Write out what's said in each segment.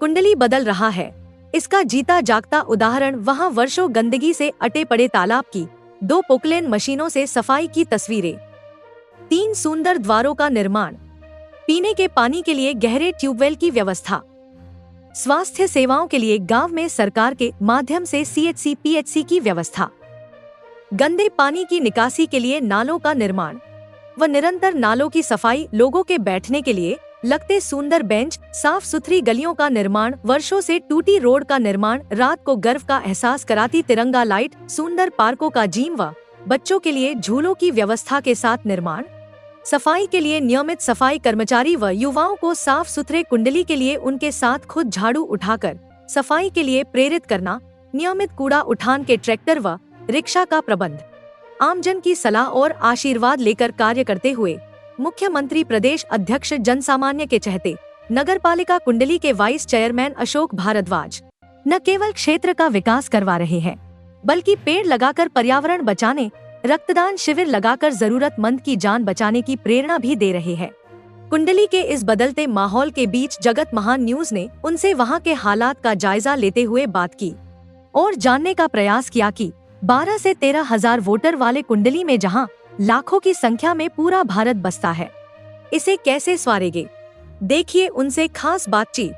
कुंडली बदल रहा है। इसका जीता जागता उदाहरण वहां वर्षों गंदगी से अटे पड़े तालाब की 2 पोकलेन मशीनों से सफाई की तस्वीरें, 3 सुंदर द्वारों का निर्माण, पीने के पानी के लिए गहरे ट्यूबवेल की व्यवस्था, स्वास्थ्य सेवाओं के लिए गांव में सरकार के माध्यम से CHC PHC की व्यवस्था, गंदे पानी की निकासी के लिए नालों का निर्माण व निरंतर नालों की सफाई, लोगों के बैठने के लिए लगते सुंदर बेंच, साफ सुथरी गलियों का निर्माण, वर्षों से टूटी रोड का निर्माण, रात को गर्व का एहसास कराती तिरंगा लाइट, सुंदर पार्कों का जिम व बच्चों के लिए झूलों की व्यवस्था के साथ निर्माण, सफाई के लिए नियमित सफाई कर्मचारी व युवाओं को साफ सुथरे कुंडली के लिए उनके साथ खुद झाड़ू उठाकर सफाई के लिए प्रेरित करना, नियमित कूड़ा उठान के ट्रैक्टर व रिक्शा का प्रबंध, आमजन की सलाह और आशीर्वाद लेकर कार्य करते हुए मुख्यमंत्री प्रदेश अध्यक्ष जनसामान्य के चहेते नगरपालिका कुंडली के वाइस चेयरमैन अशोक भारद्वाज न केवल क्षेत्र का विकास करवा रहे हैं, बल्कि पेड़ लगाकर पर्यावरण बचाने, रक्तदान शिविर लगाकर जरूरतमंद की जान बचाने की प्रेरणा भी दे रहे हैं। कुंडली के इस बदलते माहौल के बीच जगत महान न्यूज ने उनसे वहां के हालात का जायजा लेते हुए बात की और जानने का प्रयास किया कि 12 से 13 हजार वोटर वाले कुंडली में जहां लाखों की संख्या में पूरा भारत बसता है, इसे कैसे संवारेंगे। देखिए उनसे खास बातचीत।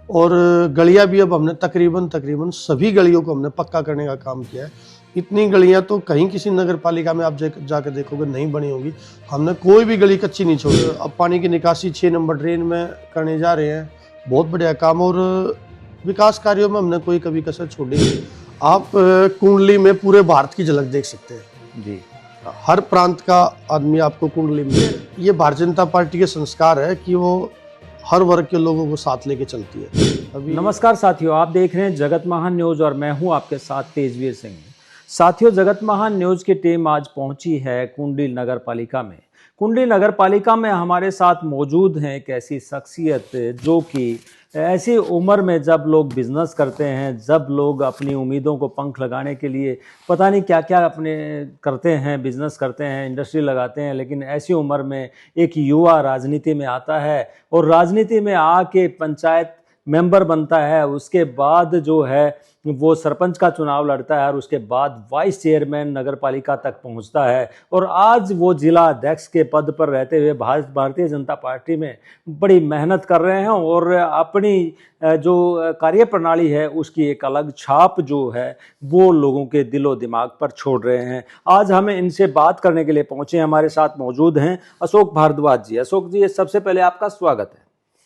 और गलियां भी अब हमने तकरीबन सभी गलियों को हमने पक्का करने का काम किया है। इतनी गलियां तो कहीं किसी नगर पालिका में आप जाकर देखोगे नहीं बनी होगी। हमने कोई भी गली कच्ची नहीं छोड़ी। अब पानी की निकासी 6 नंबर ड्रेन में करने जा रहे हैं, बहुत बढ़िया काम। और विकास कार्यों में हमने कोई कभी कसर छोड़ी नहीं। आप कुंडली में पूरे भारत की झलक देख सकते हैं जी। हर प्रांत का आदमी आपको कुंडली में। ये भारतीय जनता पार्टी के संस्कार है कि वो हर वर्ग के लोगों को साथ लेके चलती है। नमस्कार साथियों, आप देख रहे हैं जगत महान न्यूज और मैं हूं आपके साथ तेजवीर सिंह। साथियों, जगत महान न्यूज की टीम आज पहुंची है कुंडली नगर पालिका में। कुंडली नगर पालिका में हमारे साथ मौजूद हैं एक ऐसी शख्सियत जो कि ऐसी उम्र में जब लोग बिजनेस करते हैं, जब लोग अपनी उम्मीदों को पंख लगाने के लिए पता नहीं क्या क्या अपने करते हैं, बिजनेस करते हैं, इंडस्ट्री लगाते हैं, लेकिन ऐसी उम्र में एक युवा राजनीति में आता है और राजनीति में आके पंचायत मेंबर बनता है। उसके बाद जो है वो सरपंच का चुनाव लड़ता है और उसके बाद वाइस चेयरमैन नगर पालिका तक पहुंचता है और आज वो जिला अध्यक्ष के पद पर रहते हुए भारतीय जनता पार्टी में बड़ी मेहनत कर रहे हैं और अपनी जो कार्य प्रणाली है उसकी एक अलग छाप जो है वो लोगों के दिलो दिमाग पर छोड़ रहे हैं। आज हमें इनसे बात करने के लिए पहुंचे, हमारे साथ मौजूद हैं अशोक भारद्वाज जी। अशोक जी, सबसे पहले आपका स्वागत है।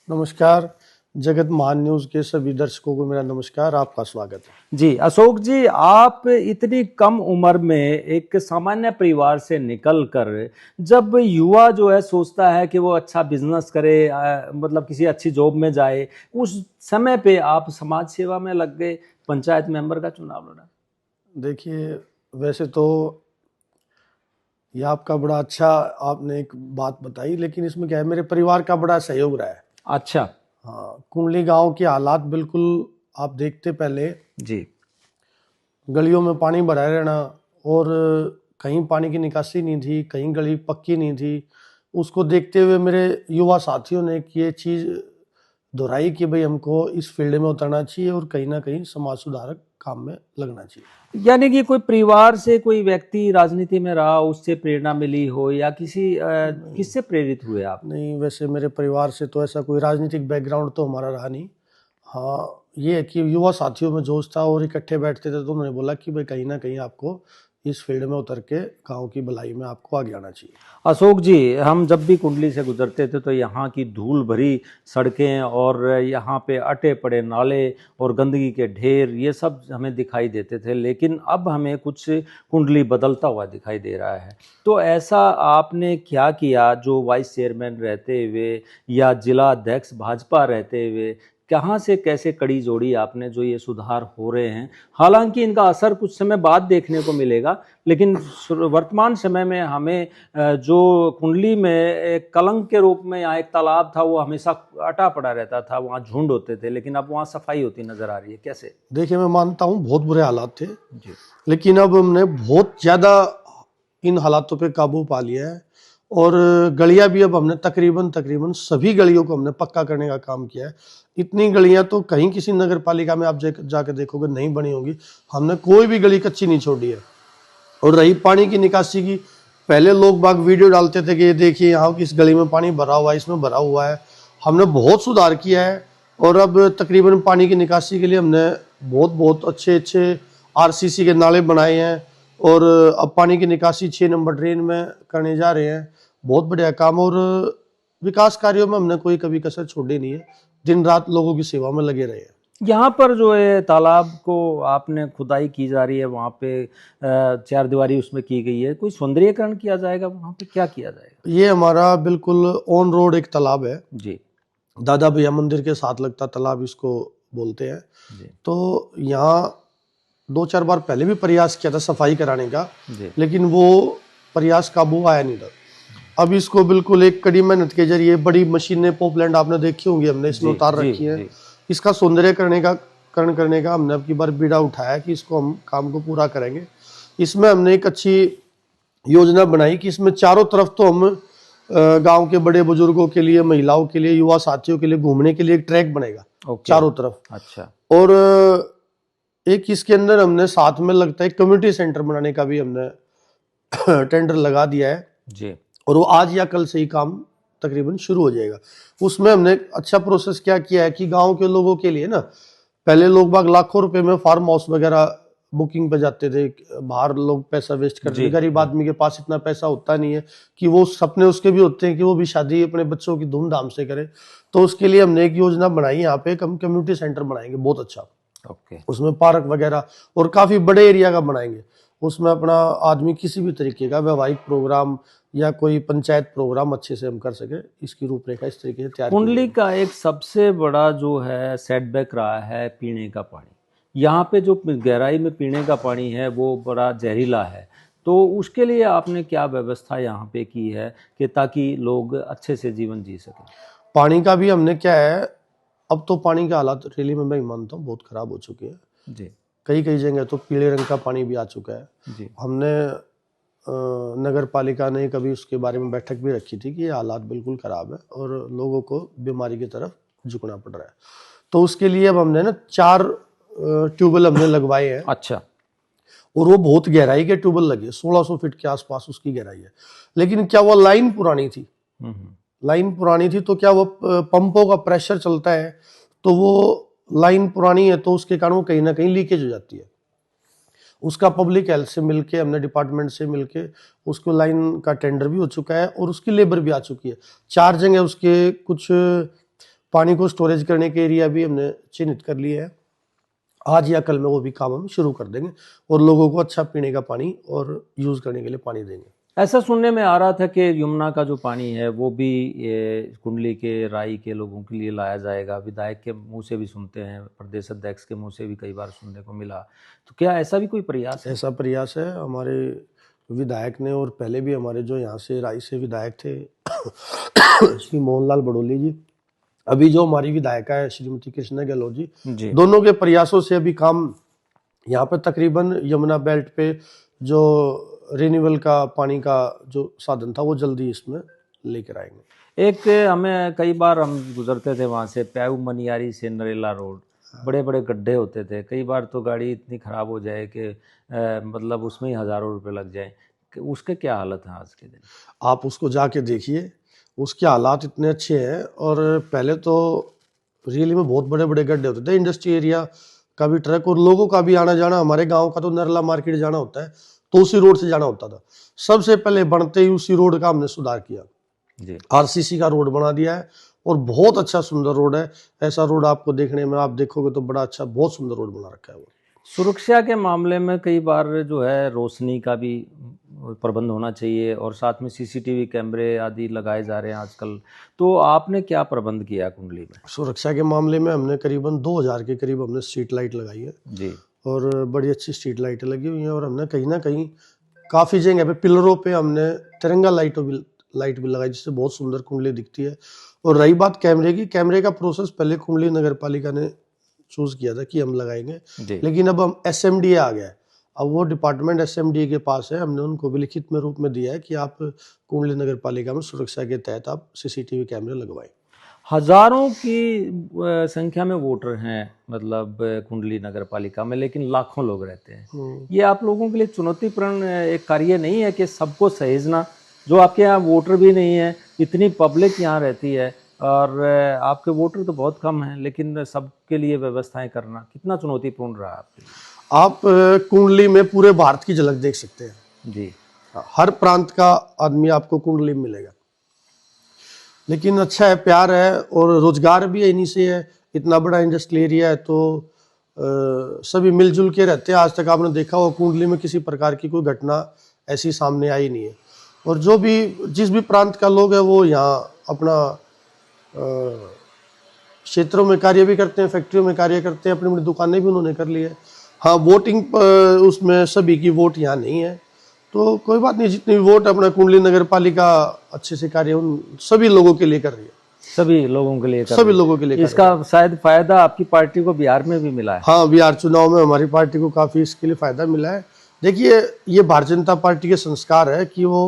नमस्कार। जगत महान न्यूज के सभी दर्शकों को मेरा नमस्कार, आपका स्वागत है जी। अशोक जी, आप इतनी कम उम्र में एक सामान्य परिवार से निकलकर जब युवा जो है सोचता है कि वो अच्छा बिजनेस करे, मतलब किसी अच्छी जॉब में जाए, उस समय पे आप समाज सेवा में लग गए, पंचायत मेंबर का चुनाव लड़ा। देखिए, वैसे तो ये आपका बड़ा अच्छा आपने एक बात बताई, लेकिन इसमें क्या है, मेरे परिवार का बड़ा सहयोग रहा है। अच्छा। हाँ, कुंडली गांव के हालात बिल्कुल आप देखते पहले जी, गलियों में पानी भरा रहना और कहीं पानी की निकासी नहीं थी, कहीं गली पक्की नहीं थी। उसको देखते हुए मेरे युवा साथियों ने ये चीज़ दोहराई कि भाई हमको इस फील्ड में उतरना चाहिए और कहीं ना कहीं समाज सुधारक काम में लगना चाहिए। यानी कि कोई परिवार से कोई व्यक्ति राजनीति में रहा, उससे प्रेरणा मिली हो या किससे प्रेरित हुए आप? नहीं, वैसे मेरे परिवार से तो ऐसा कोई राजनीतिक बैकग्राउंड तो हमारा रहा नहीं। हाँ, ये है कि युवा साथियों में जोश था और इकट्ठे बैठते थे तो उन्होंने बोला कि भाई कहीं ना कहीं आपको इस फील्ड में उतर के गाँव की भलाई में आपको आगे आना चाहिए। अशोक जी, हम जब भी कुंडली से गुजरते थे तो यहाँ की धूल भरी सड़कें और यहाँ पे अटे पड़े नाले और गंदगी के ढेर, ये सब हमें दिखाई देते थे, लेकिन अब हमें कुछ कुंडली बदलता हुआ दिखाई दे रहा है। तो ऐसा आपने क्या किया जो वाइस चेयरमैन रहते हुए या जिला अध्यक्ष भाजपा रहते हुए कहाँ से कैसे कड़ी जोड़ी आपने जो ये सुधार हो रहे हैं? हालांकि इनका असर कुछ समय बाद देखने को मिलेगा, लेकिन वर्तमान समय में हमें जो कुंडली में एक कलंक के रूप में यहाँ एक तालाब था, वो हमेशा अटा पड़ा रहता था, वहाँ झुंड होते थे, लेकिन अब वहाँ सफाई होती नजर आ रही है। कैसे? देखिए, मैं मानता हूँ बहुत बुरे हालात थे जी, लेकिन अब हमने बहुत ज़्यादा इन हालातों पे काबू पा लिया है और गलियां भी अब हमने तकरीबन सभी गलियों को हमने पक्का करने का काम किया है। इतनी गलियां तो कहीं किसी नगर पालिका में आप जाकर देखोगे नहीं बनी होगी। हमने कोई भी गली कच्ची नहीं छोड़ी है। और रही पानी की निकासी की, पहले लोग बाग वीडियो डालते थे कि ये देखिए यहाँ इस गली में पानी भरा हुआ है, इसमें भरा हुआ है। हमने बहुत सुधार किया है और अब तकरीबन पानी की निकासी के लिए हमने बहुत अच्छे आरसीसी के नाले बनाए हैं और अब पानी की निकासी 6 नंबर ड्रेन में करने जा रहे हैं। बहुत बढ़िया काम। और विकास कार्यों में हमने कोई कभी कसर छोड़ी नहीं है, दिन रात लोगों की सेवा में लगे रहे हैं। यहाँ पर जो है तालाब को आपने खुदाई की जा रही है, वहाँ पे चार दीवारी उसमें की गई है, कोई सौंदर्यीकरण किया जाएगा, वहाँ पे क्या किया जाएगा? ये हमारा बिल्कुल ऑन रोड एक तालाब है जी, दादा भैया मंदिर के साथ लगता तालाब इसको बोलते हैं जी, तो यहाँ 2-4 बार पहले भी प्रयास किया था सफाई कराने का, जी, लेकिन वो प्रयास काबू आया नहीं था। अब इसको बिल्कुल एक कड़ी मेहनत के जरिए बड़ी मशीनें पोपलैंड आपने देखी होंगी, हमने इसमें उतार रखी है। इसका सौंदर्यकरण करने का हमने अब की बार बीड़ा उठाया कि इसको हम काम को पूरा करेंगे। इसमें हमने एक अच्छी योजना बनाई कि इसमें चारों तरफ तो हम गांव के बड़े बुजुर्गों के लिए, महिलाओं के लिए, युवा साथियों के लिए घूमने के लिए एक ट्रैक बनेगा चारों तरफ। अच्छा। और एक इसके अंदर हमने साथ में लगता है कम्युनिटी सेंटर बनाने का भी हमने टेंडर लगा दिया है जी, और वो आज या कल से ही काम तकरीबन शुरू हो जाएगा। उसमें हमने अच्छा प्रोसेस क्या किया है कि गांव के लोगों के लिए ना, पहले लोग बाग लाखों रुपए में फार्म हाउस वगैरह बुकिंग पे जाते थे, बाहर लोग पैसा वेस्ट करते थे। गरीब आदमी के पास इतना पैसा होता नहीं है कि वो सपने उसके भी होते हैं कि वो भी शादी अपने बच्चों की धूमधाम से करे। तो उसके लिए हमने एक योजना बनाई, यहाँ पे कम्युनिटी सेंटर बनाएंगे बहुत अच्छा। ओके। उसमें पार्क वगैरह और काफी बड़े एरिया का बनाएंगे। उसमें अपना आदमी किसी भी तरीके का वैवाहिक प्रोग्राम या कोई पंचायत प्रोग्राम अच्छे से हम कर सके, इसकी रूपरेखा इस तरीके से तैयार की कुंडली का एक सबसे बड़ा जो है सेटबैक रहा है पीने का पानी। यहाँ पे जो गहराई में पीने का पानी है वो बड़ा जहरीला है, तो उसके लिए आपने क्या व्यवस्था यहाँ पे की है कि ताकि लोग अच्छे से जीवन जी सकें? पानी का भी हमने क्या है, अब तो पानी के हालात रैली में मैं मानता हूँ बहुत खराब हो चुके हैं जी, कई जगह तो पीले रंग का पानी भी आ चुका है जी, हमने नगर पालिका ने कभी उसके बारे में बैठक भी रखी थी कि ये हालात बिल्कुल खराब है और लोगों को बीमारी की तरफ झुकना पड़ रहा है। तो उसके लिए अब हमने ना 4 ट्यूबवेल हमने लगवाए हैं। अच्छा। और वो बहुत गहराई के ट्यूबवेल लगे, 1600 फीट के आसपास उसकी गहराई है। लेकिन क्या वो लाइन पुरानी थी, लाइन पुरानी थी तो क्या वो पंपों का प्रेशर चलता है तो वो लाइन पुरानी है तो उसके कारण वो कहीं ना कहीं लीकेज हो जाती है। उसका पब्लिक हेल्थ से मिलके, हमने डिपार्टमेंट से मिलके उसको लाइन का टेंडर भी हो चुका है और उसकी लेबर भी आ चुकी है। 4 जगह उसके कुछ पानी को स्टोरेज करने के एरिया भी हमने चिन्हित कर लिए हैं। आज या कल में वो भी काम हम शुरू कर देंगे और लोगों को अच्छा पीने का पानी और यूज करने के लिए पानी देंगे। ऐसा सुनने में आ रहा था कि यमुना का जो पानी है वो भी कुंडली के राई के लोगों के लिए लाया जाएगा। विधायक के मुंह से भी सुनते हैं, प्रदेश अध्यक्ष के मुंह से भी कई बार सुनने को मिला। तो क्या ऐसा भी कोई प्रयास है? ऐसा प्रयास है हमारे विधायक ने, और पहले भी हमारे जो यहाँ से राई से विधायक थे श्री मोहनलाल बड़ोली जी, अभी जो हमारी विधायिका है श्रीमती कृष्णा गहलोत जी, दोनों के प्रयासों से अभी काम यहाँ पे तकरीबन यमुना बेल्ट पे जो रिन्यूएबल का पानी का जो साधन था वो जल्दी इसमें लेकर आएंगे। एक हमें कई बार हम गुजरते थे वहाँ से, प्याऊ मनियारी से नरेला रोड, बड़े बड़े गड्ढे होते थे। कई बार तो गाड़ी इतनी ख़राब हो जाए कि मतलब उसमें ही हज़ारों रुपए लग जाए। उसके क्या हालत है आज के दिन? आप उसको जाके देखिए, उसके हालात इतने अच्छे हैं। और पहले तो रियली में बहुत बड़े बड़े गड्ढे होते थे, इंडस्ट्री एरिया का भी ट्रक और लोगों का भी आना जाना, हमारे गांव का तो नरला मार्केट जाना होता है तो उसी रोड से जाना होता था। सबसे पहले बनते ही उसी रोड का हमने सुधार किया जी, आरसीसी का रोड बना दिया है और बहुत अच्छा सुंदर रोड है। ऐसा रोड आपको देखने में, आप देखोगे तो बड़ा अच्छा, बहुत सुंदर रोड बना रखा है वो। सुरक्षा के मामले में कई बार जो है रोशनी का भी प्रबंध होना चाहिए और साथ में सीसीटीवी कैमरे आदि लगाए जा रहे हैं आजकल। तो आपने क्या प्रबंध किया कुंडली में? सुरक्षा के मामले में हमने करीबन 2000 के करीब हमने स्ट्रीट लाइट लगाई है जी, और बड़ी अच्छी स्ट्रीट लाइटें लगी हुई हैं। और हमने कहीं ना कहीं काफ़ी जगह पे पिलरों पे हमने तिरंगा लाइट भी लगाई, जिससे बहुत सुंदर कुंडली दिखती है। और रही बात कैमरे की, कैमरे का प्रोसेस पहले कुंडली नगर पालिका ने चूज किया था कि हम लगाएंगे, लेकिन अब हम SMDA आ गया है। अब वो डिपार्टमेंट एसएमडी के पास है, हमने उनको भी लिखित में रूप में दिया है कि आप कुंडली नगर पालिका में सुरक्षा के तहत आप सीसीटीवी कैमरे लगवाएं। हजारों की संख्या में वोटर हैं मतलब कुंडली नगर पालिका में, लेकिन लाखों लोग रहते हैं। ये आप लोगों के लिए चुनौतीपूर्ण एक कार्य नहीं है कि सबको सहेजना, जो आपके यहाँ वोटर भी नहीं है, इतनी पब्लिक यहाँ रहती है और आपके वोटर तो बहुत कम हैं, लेकिन सबके लिए व्यवस्थाएं करना कितना चुनौतीपूर्ण रहा आपके लिए? आप कुंडली में पूरे भारत की झलक देख सकते हैं जी। हर प्रांत का आदमी आपको कुंडली में मिलेगा। लेकिन अच्छा है, प्यार है और रोजगार भी इन्हीं से है। इतना बड़ा इंडस्ट्रियल एरिया है तो सभी मिलजुल के रहते हैं। आज तक आपने देखा हो कुंडली में किसी प्रकार की कोई घटना ऐसी सामने आई नहीं है। और जो भी जिस भी प्रांत का लोग है वो यहाँ अपना क्षेत्रों में कार्य भी करते हैं, फैक्ट्रियों में कार्य करते हैं, अपनी अपनी दुकानें भी उन्होंने कर ली है। हाँ, वोटिंग उसमें सभी की वोट यहाँ नहीं है तो कोई बात नहीं, जितनी वोट अपना कुंडली नगर पालिका अच्छे से कार्य उन सभी लोगों के लिए कर रही है। सभी लोगों के लिए सभी लोगों के लिए इसका शायद फायदा आपकी पार्टी को बिहार में भी मिला है। हाँ, बिहार चुनाव में हमारी पार्टी को काफी इसके लिए फायदा मिला है। देखिए, ये भारतीय जनता पार्टी के संस्कार है कि वो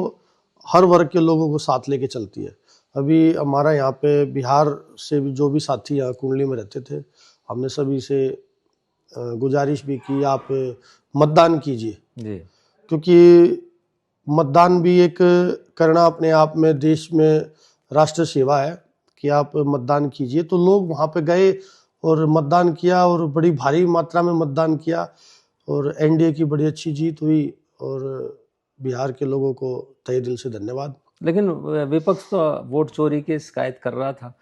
हर वर्ग के लोगों को साथ लेके चलती है। अभी हमारा यहाँ पे बिहार से भी जो भी साथी यहाँ कुंडली में रहते थे, हमने सभी से गुजारिश भी की आप मतदान कीजिए जी। क्योंकि मतदान भी एक करना अपने आप में देश में राष्ट्र सेवा है कि आप मतदान कीजिए। तो लोग वहाँ पे गए और मतदान किया और बड़ी भारी मात्रा में मतदान किया और एनडीए की बड़ी अच्छी जीत हुई और बिहार के लोगों को तहे दिल से धन्यवाद। लेकिन विपक्ष तो वोट चोरी की शिकायत कर रहा था,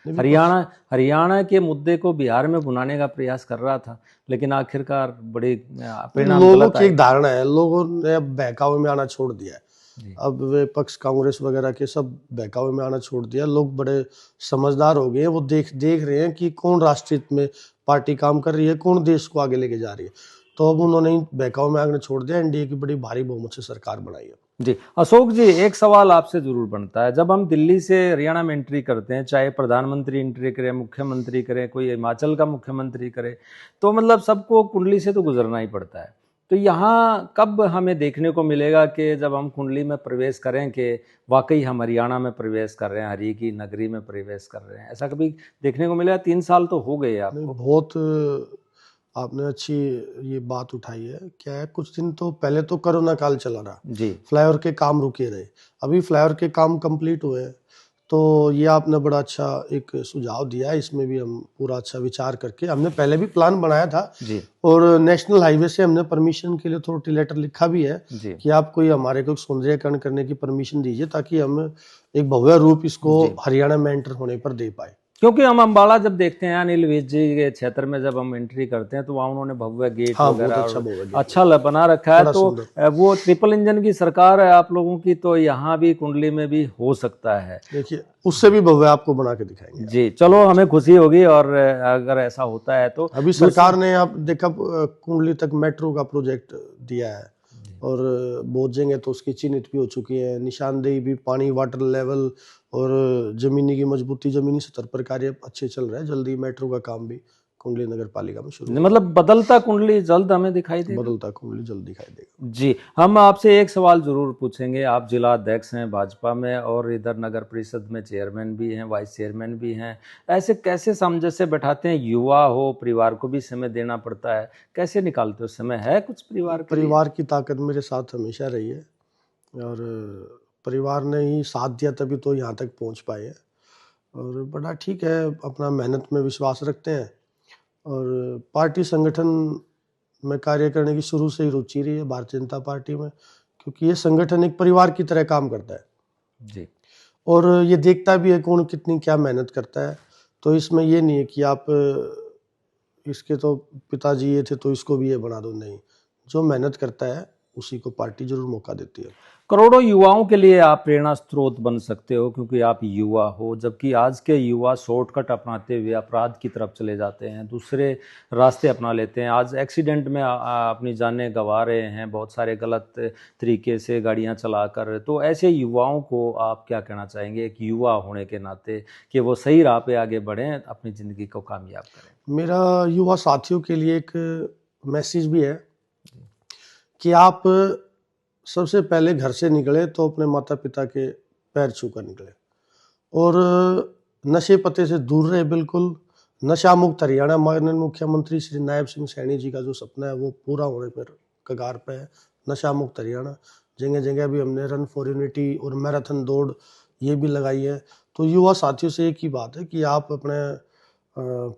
हरियाणा के मुद्दे को बिहार में भुनाने का प्रयास कर रहा था, लेकिन आखिरकार बड़े परिणाम लोगों की एक धारणा है, लोगों ने अब बहकावे में आना छोड़ दिया है। अब विपक्ष कांग्रेस वगैरह के सब बहकावे में आना छोड़ दिया। लोग बड़े समझदार हो गए हैं, वो देख रहे हैं कि कौन राष्ट्रीय हित में पार्टी काम कर रही है, कौन देश को आगे लेके जा रही है। तो अब उन्होंने बहकावे में आगे छोड़ दिया, एनडीए की बड़ी भारी बहुमत से सरकार बनाई है। जी। अशोक जी, एक सवाल आपसे जरूर बनता है, जब हम दिल्ली से हरियाणा में एंट्री करते हैं, चाहे प्रधानमंत्री एंट्री करे, मुख्यमंत्री करे, कोई हिमाचल का मुख्यमंत्री करे, तो मतलब सबको कुंडली से तो गुजरना ही पड़ता है। तो यहाँ कब हमें देखने को मिलेगा कि जब हम कुंडली में प्रवेश करें कि वाकई हम हरियाणा में प्रवेश कर रहे हैं, हरि की नगरी में प्रवेश कर रहे हैं? ऐसा कभी देखने को मिलेगा? 3 साल तो हो गए आपको। बहुत आपने अच्छी ये बात उठाई है। क्या है, कुछ दिन तो पहले तो कोरोना काल चला रहा जी, फ्लाईओवर के काम रुके रहे, अभी फ्लाईओवर के काम कंप्लीट हुए हैं। तो ये आपने बड़ा अच्छा एक सुझाव दिया है, इसमें भी हम पूरा अच्छा विचार करके, हमने पहले भी प्लान बनाया था जी, और नेशनल हाईवे से हमने परमिशन के लिए अथॉरिटी लेटर लिखा भी है जी, कि आप कोई हमारे को सौंदर्यीकरण करने की परमिशन दीजिए ताकि हम एक भव्य रूप इसको हरियाणा में एंटर होने पर दे पाए। क्योंकि हम अम्बाला जब देखते हैं अनिल विज जी के क्षेत्र में जब हम एंट्री करते हैं तो वहाँ उन्होंने भव्य गेट वगैरह अच्छा बना रखा है। तो वो ट्रिपल इंजन की सरकार है आप लोगों की, तो यहाँ भी कुंडली में भी हो सकता है। देखिए, उससे भी भव्य आपको बना के दिखाएंगे। जी, चलो, हमें खुशी होगी और अगर ऐसा होता है तो। अभी सरकार ने आप देखा कुंडली तक मेट्रो का प्रोजेक्ट दिया है और बहुत जगह तो उसकी चिन्हित भी हो चुकी है, निशानदेही भी, पानी वाटर लेवल और जमीनी की मजबूती, जमीनी स्तर पर कार्य अच्छे चल रहा है। जल्दी मेट्रो का काम भी कुंडली नगर पालिका में शुरू, मतलब बदलता कुंडली जल्द हमें दिखाई देगा। बदलता कुंडली जल्द दिखाई देगा। जी, हम आपसे एक सवाल जरूर पूछेंगे। आप जिला अध्यक्ष हैं भाजपा में और इधर नगर परिषद में चेयरमैन भी हैं, वाइस चेयरमैन भी हैं। ऐसे कैसे सामंजस्य बैठाते हैं? युवा हो, परिवार को भी समय देना पड़ता है, कैसे निकालते हो समय? है कुछ परिवार की ताकत मेरे साथ हमेशा रही है और परिवार ने ही साथ दिया तभी तो यहाँ तक पहुँच पाए हैं। और बड़ा ठीक है, अपना मेहनत में विश्वास रखते हैं और पार्टी संगठन में कार्य करने की शुरू से ही रुचि रही है भारतीय जनता पार्टी में, क्योंकि ये संगठन एक परिवार की तरह काम करता है जी, और ये देखता भी है कौन कितनी क्या मेहनत करता है। तो इसमें ये नहीं है कि आप इसके तो पिताजी ये थे तो इसको भी ये बना दो, नहीं, जो मेहनत करता है उसी को पार्टी जरूर मौका देती है। करोड़ों युवाओं के लिए आप प्रेरणा स्रोत बन सकते हो क्योंकि आप युवा हो, जबकि आज के युवा शॉर्टकट अपनाते हुए अपराध की तरफ चले जाते हैं, दूसरे रास्ते अपना लेते हैं। आज एक्सीडेंट में अपनी जानें गंवा रहे हैं, बहुत सारे गलत तरीके से गाड़ियां चलाकर। तो ऐसे युवाओं को आप क्या कहना चाहेंगे एक युवा होने के नाते कि वो सही राह पे आगे बढ़ें, अपनी ज़िंदगी को कामयाब करें? मेरा युवा साथियों के लिए एक मैसेज भी है कि आप सबसे पहले घर से निकले तो अपने माता पिता के पैर छूकर निकले और नशे पते से दूर रहे। बिल्कुल नशा मुक्त हरियाणा माननीय मुख्यमंत्री श्री नायब सिंह सैनी जी का जो सपना है वो पूरा होने पर कगार पे है। नशा मुक्त हरियाणा, जगह जगह भी हमने रन फॉर यूनिटी और मैराथन दौड़ ये भी लगाई है। तो युवा साथियों से एक ही बात है कि आप अपने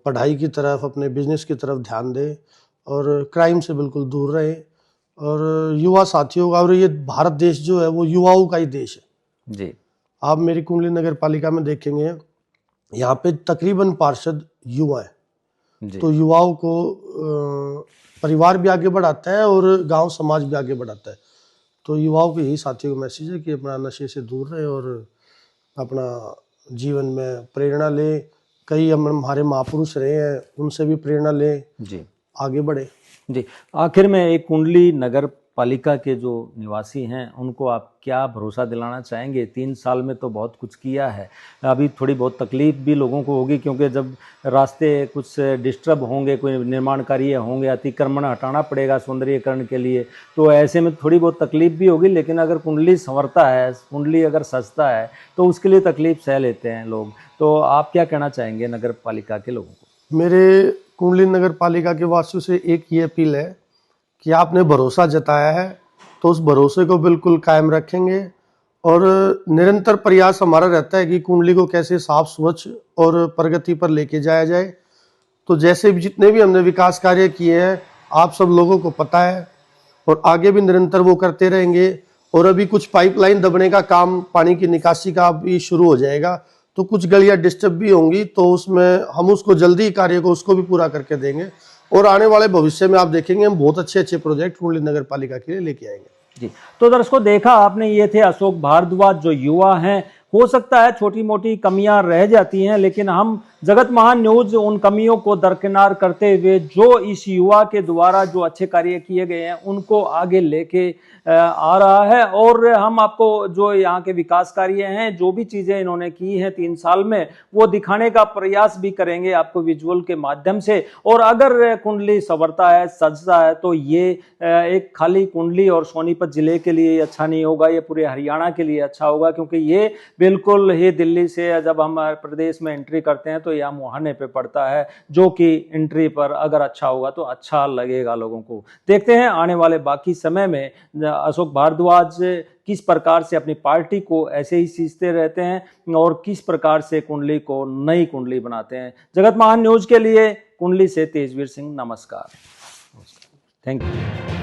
पढ़ाई की तरफ, अपने बिजनेस की तरफ ध्यान दें और क्राइम से बिल्कुल दूर रहें। और युवा साथियों का, और ये भारत देश जो है वो युवाओं का ही देश है जी। आप मेरी कुंडली नगर पालिका में देखेंगे यहाँ पे तकरीबन पार्षद युवा है। जी। तो युवाओं को परिवार भी आगे बढ़ाता है और गांव समाज भी आगे बढ़ाता है। तो युवाओं को यही साथियों का मैसेज है कि अपना नशे से दूर रहे और अपना जीवन में प्रेरणा ले। कई हमारे महापुरुष रहे हैं, उनसे भी प्रेरणा ले, जी, आगे बढ़े। जी। आखिर में एक कुंडली नगर पालिका के जो निवासी हैं उनको आप क्या भरोसा दिलाना चाहेंगे? 3 साल में तो बहुत कुछ किया है, अभी थोड़ी बहुत तकलीफ भी लोगों को होगी क्योंकि जब रास्ते कुछ डिस्टर्ब होंगे, कोई निर्माण कार्य होंगे, अतिक्रमण हटाना पड़ेगा सौंदर्यीकरण के लिए, तो ऐसे में थोड़ी बहुत तकलीफ भी होगी। लेकिन अगर कुंडली संवरता है, कुंडली अगर सजता है तो उसके लिए तकलीफ सह लेते हैं लोग। तो आप क्या कहना चाहेंगे नगर पालिका के लोगों को? मेरे कुंडली नगर पालिका के वासियों से एक ही अपील है कि आपने भरोसा जताया है तो उस भरोसे को बिल्कुल कायम रखेंगे और निरंतर प्रयास हमारा रहता है कि कुंडली को कैसे साफ स्वच्छ और प्रगति पर लेके जाया जाए। तो जैसे भी जितने भी हमने विकास कार्य किए हैं आप सब लोगों को पता है और आगे भी निरंतर वो करते रहेंगे। और अभी कुछ पाइपलाइन दबने का काम, पानी की निकासी का भी शुरू हो जाएगा, तो कुछ गलियां डिस्टर्ब भी होंगी, तो उसमें हम उसको जल्दी कार्य को उसको भी पूरा करके देंगे। और आने वाले भविष्य में आप देखेंगे हम बहुत अच्छे अच्छे प्रोजेक्ट कुंडली नगर पालिका के लिए लेके आएंगे। जी, तो दर्शकों देखा आपने, ये थे अशोक भारद्वाज जो युवा हैं। हो सकता है छोटी मोटी कमियां रह जाती हैं, लेकिन हम जगत महान न्यूज उन कमियों को दरकिनार करते हुए जो इस युवा के द्वारा जो अच्छे कार्य किए गए हैं उनको आगे लेके आ रहा है। और हम आपको जो यहाँ के विकास कार्य हैं, जो भी चीजें इन्होंने की हैं 3 साल में, वो दिखाने का प्रयास भी करेंगे आपको विजुअल के माध्यम से। और अगर कुंडली संवरता है, सजता है, तो ये एक खाली कुंडली और सोनीपत जिले के लिए अच्छा नहीं होगा, ये पूरे हरियाणा के लिए अच्छा होगा, क्योंकि ये बिल्कुल ही दिल्ली से जब हम प्रदेश में एंट्री करते हैं तो यह मुहाने पे पड़ता है, जो कि एंट्री पर अगर अच्छा होगा तो अच्छा लगेगा लोगों को। देखते हैं आने वाले बाकी समय में अशोक भारद्वाज किस प्रकार से अपनी पार्टी को ऐसे ही सींचते रहते हैं और किस प्रकार से कुंडली को नई कुंडली बनाते हैं। जगत महान न्यूज के लिए कुंडली से तेजवीर सिंह, नमस्कार। Thank you.